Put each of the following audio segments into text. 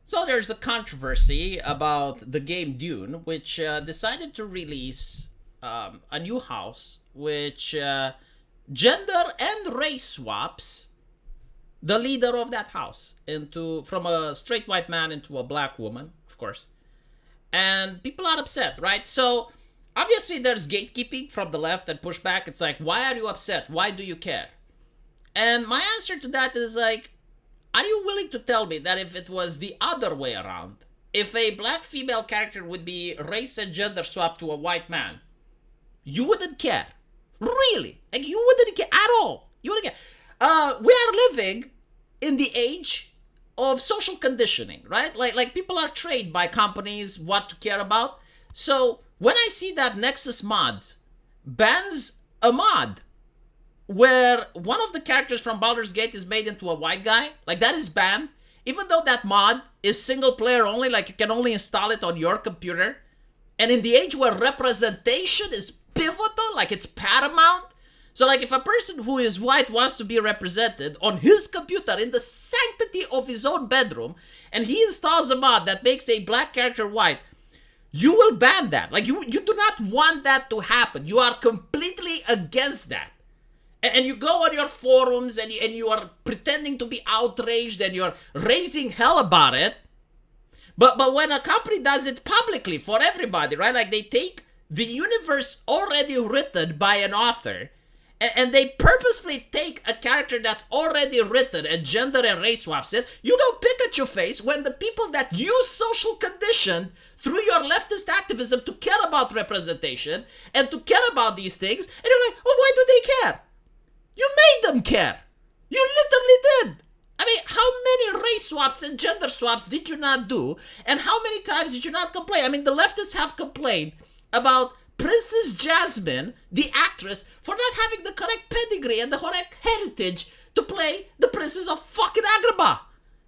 So there's a controversy about the game Dune, which decided to release a new house which gender and race swaps the leader of that house into from a straight white man into a black woman, of course. And people are upset, right? So obviously there's gatekeeping from the left and pushback. It's like, why are you upset? Why do you care? And my answer to that is like, are you willing to tell me that if it was the other way around, if a black female character would be race and gender swapped to a white man, you wouldn't care? Really? Like, you wouldn't care at all. You wouldn't care. We are living in the age of social conditioning, right? Like people are trained by companies what to care about. So when I see that Nexus Mods bans a mod where one of the characters from Baldur's Gate is made into a white guy, like that is banned, even though that mod is single player only, like you can only install it on your computer. And in the age where representation is pivotal, like it's paramount. So like if a person who is white wants to be represented on his computer in the sanctity of his own bedroom, and he installs a mod that makes a black character white, you will ban that. Like you do not want that to happen. You are completely against that. And you go on your forums and you are pretending to be outraged and you're raising hell about it. But when a company does it publicly for everybody, right? Like they take the universe already written by an author and they purposefully take a character that's already written and gender and race swaps it. You don't pick at your face when the people that use social condition through your leftist activism to care about representation and to care about these things, and you're like, oh, why do they care? You made them care. You literally did. I mean, how many race swaps and gender swaps did you not do? And how many times did you not complain? I mean, the leftists have complained about Princess Jasmine, the actress, for not having the correct pedigree and the correct heritage to play the Princess of fucking Agrabah.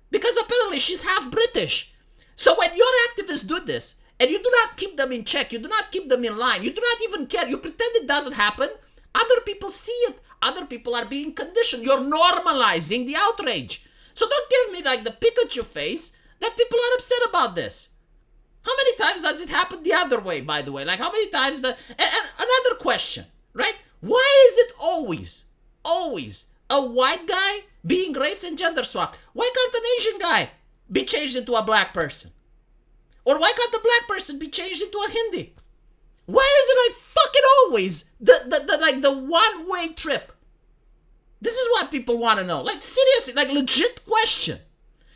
Because apparently she's half British. So when your activists do this, and you do not keep them in check, you do not keep them in line, you do not even care, you pretend it doesn't happen, other people see it. Other people are being conditioned. You're normalizing the outrage. So don't give me like the Pikachu face that people are upset about this. How many times does it happen the other way, by the way? Like how many times and another question, right? Why is it always a white guy being race and gender swapped? Why can't an Asian guy be changed into a black person? Or why can't the black person be changed into a Hindi? Why is it like fucking always the one-way trip? This is what people want to know. Like seriously, like legit question.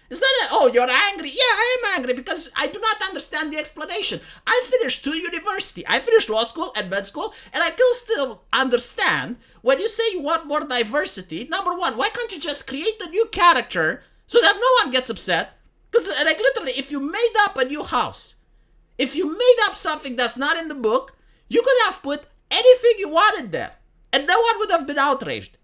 It's not oh, you're angry. Yeah, I am angry because I do not understand the explanation. I finished 2 university. I finished law school and med school, and I can still understand when you say you want more diversity. Number one, why can't you just create a new character so that no one gets upset? Because like literally, if you made up a new house, if you made up something that's not in the book, you could have put anything you wanted there, and no one would have been outraged.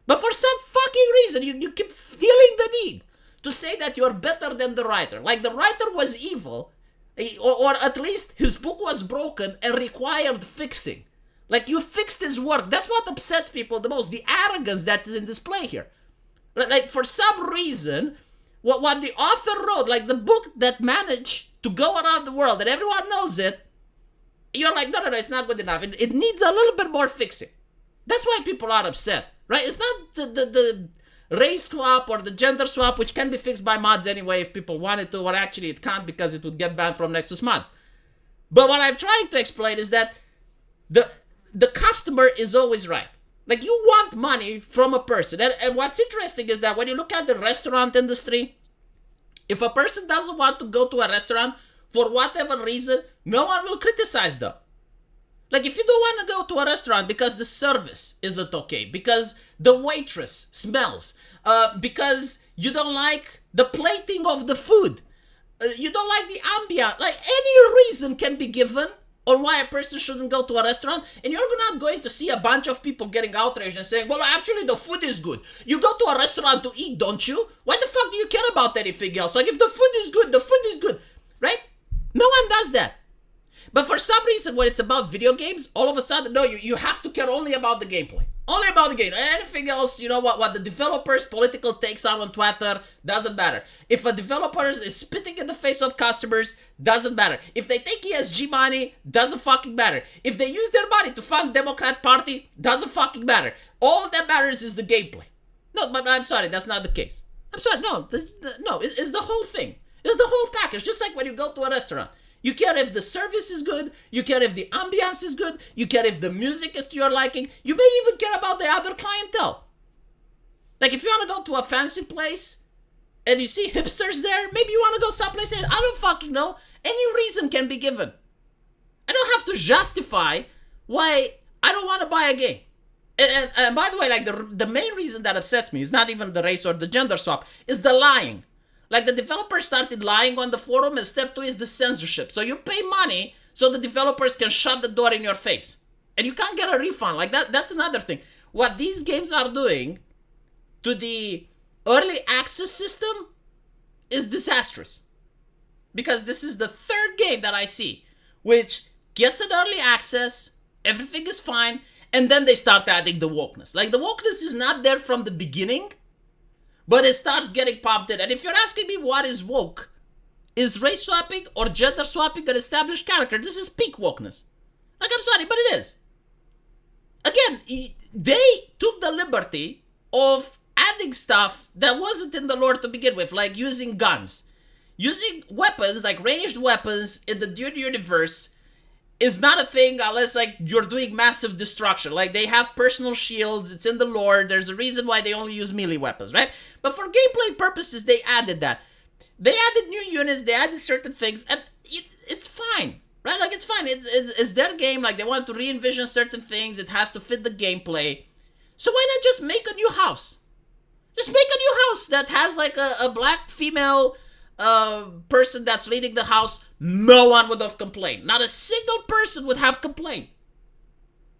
But for some fucking reason, you keep feeling the need to say that you're better than the writer. Like the writer was evil, or at least his book was broken and required fixing. Like you fixed his work. That's what upsets people the most, the arrogance that is in display here. Like for some reason, what the author wrote, like the book that managed to go around the world and everyone knows it, you're like, no, it's not good enough. It needs a little bit more fixing. That's why people are upset, right? It's not the race swap or the gender swap, which can be fixed by mods anyway if people wanted to, or actually it can't because it would get banned from Nexus Mods. But what I'm trying to explain is that the customer is always right. Like you want money from a person. And what's interesting is that when you look at the restaurant industry, if a person doesn't want to go to a restaurant for whatever reason, no one will criticize them. Like if you don't want to go to a restaurant because the service isn't okay, because the waitress smells, because you don't like the plating of the food, you don't like the ambient, like any reason can be given on why a person shouldn't go to a restaurant, and you're not going to see a bunch of people getting outraged and saying, well, actually the food is good. You go to a restaurant to eat, don't you? Why the fuck do you care about anything else? Like if the food is good, the food is good, right? No one does that. But for some reason, when it's about video games, all of a sudden, no, you have to care only about the gameplay. Only about the game. Anything else, you know what the developers' political takes are on Twitter, doesn't matter. If a developer is spitting in the face of customers, doesn't matter. If they take ESG money, doesn't fucking matter. If they use their money to fund Democrat Party, doesn't fucking matter. All that matters is the gameplay. No, but I'm sorry, that's not the case. I'm sorry, no, it's the whole thing. It's the whole package. Just like when you go to a restaurant. You care if the service is good. You care if the ambiance is good. You care if the music is to your liking. You may even care about the other clientele. Like if you want to go to a fancy place and you see hipsters there, maybe you want to go someplace else. I don't fucking know. Any reason can be given. I don't have to justify why I don't want to buy a game. And by the way, like the main reason that upsets me is not even the race or the gender swap, is the lying. Like the developers started lying on the forum, and step 2 is the censorship. So you pay money so the developers can shut the door in your face. And you can't get a refund. Like that's another thing. What these games are doing to the early access system is disastrous. Because this is the third game that I see, which gets an early access, everything is fine, and then they start adding the wokeness. Like the wokeness is not there from the beginning, but it starts getting popped in. And if you're asking me what is woke, is race swapping or gender swapping an established character? This is peak wokeness. Like, I'm sorry, but it is. Again, they took the liberty of adding stuff that wasn't in the lore to begin with, like using guns. Using weapons, like ranged weapons in the Dune universe, is not a thing unless like you're doing massive destruction. Like they have personal shields, it's in the lore, there's a reason why they only use melee weapons, right? But for gameplay purposes, they added that. They added new units, they added certain things, and it's fine, right? Like it's fine, it's their game, like they want to re-envision certain things, it has to fit the gameplay. So why not just make a new house? Just make a new house that has like a black female person that's leading the house. No one would have complained. Not a single person would have complained.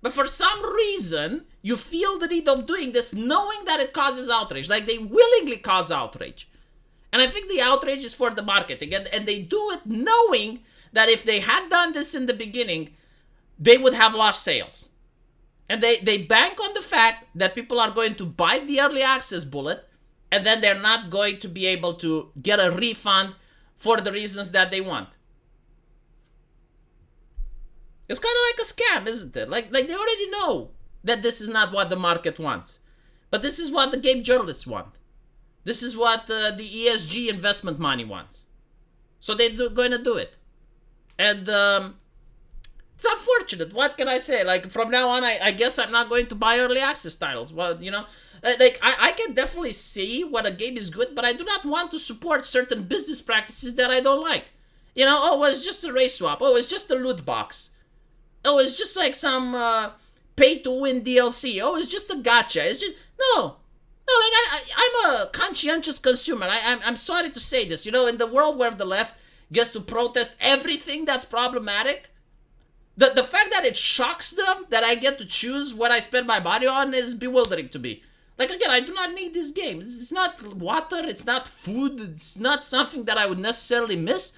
But for some reason, you feel the need of doing this knowing that it causes outrage. Like they willingly cause outrage. And I think the outrage is for the marketing. And they do it knowing that if they had done this in the beginning, they would have lost sales. And they bank on the fact that people are going to bite the early access bullet, and then they're not going to be able to get a refund for the reasons that they want. It's kind of like a scam, isn't it? Like they already know that this is not what the market wants. But this is what the game journalists want. This is what the ESG investment money wants. So they're going to do it. And it's unfortunate. What can I say? Like from now on, I guess I'm not going to buy early access titles. Well, you know, like I can definitely see when a game is good, but I do not want to support certain business practices that I don't like. You know, oh, it's just a race swap. Oh, it's just a loot box. Oh, it's just like some pay-to-win DLC. Oh, it's just a gacha. It's just... No, like I'm a conscientious consumer. I'm sorry to say this. You know, in the world where the left gets to protest everything that's problematic, the fact that it shocks them that I get to choose what I spend my money on is bewildering to me. Like, again, I do not need this game. It's not water. It's not food. It's not something that I would necessarily miss.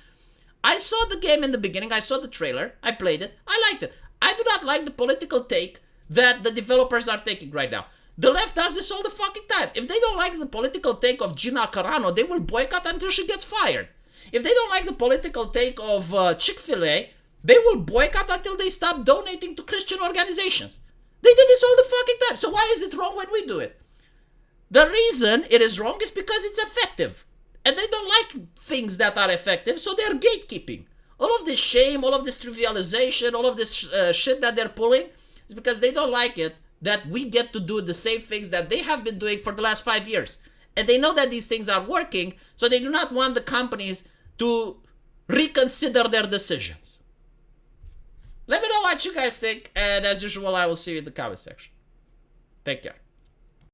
I saw the game in the beginning. I saw the trailer. I played it. I liked it. I do not like the political take that the developers are taking right now. The left does this all the fucking time. If they don't like the political take of Gina Carano, they will boycott until she gets fired. If they don't like the political take of Chick-fil-A, they will boycott until they stop donating to Christian organizations. They do this all the fucking time. So why is it wrong when we do it? The reason it is wrong is because it's effective. And they don't like things that are effective, so they're gatekeeping. All of this shame, all of this trivialization, all of this shit that they're pulling is because they don't like it that we get to do the same things that they have been doing for the last 5 years. And they know that these things are working, so they do not want the companies to reconsider their decisions. Let me know what you guys think, and as usual, I will see you in the comment section. Take care.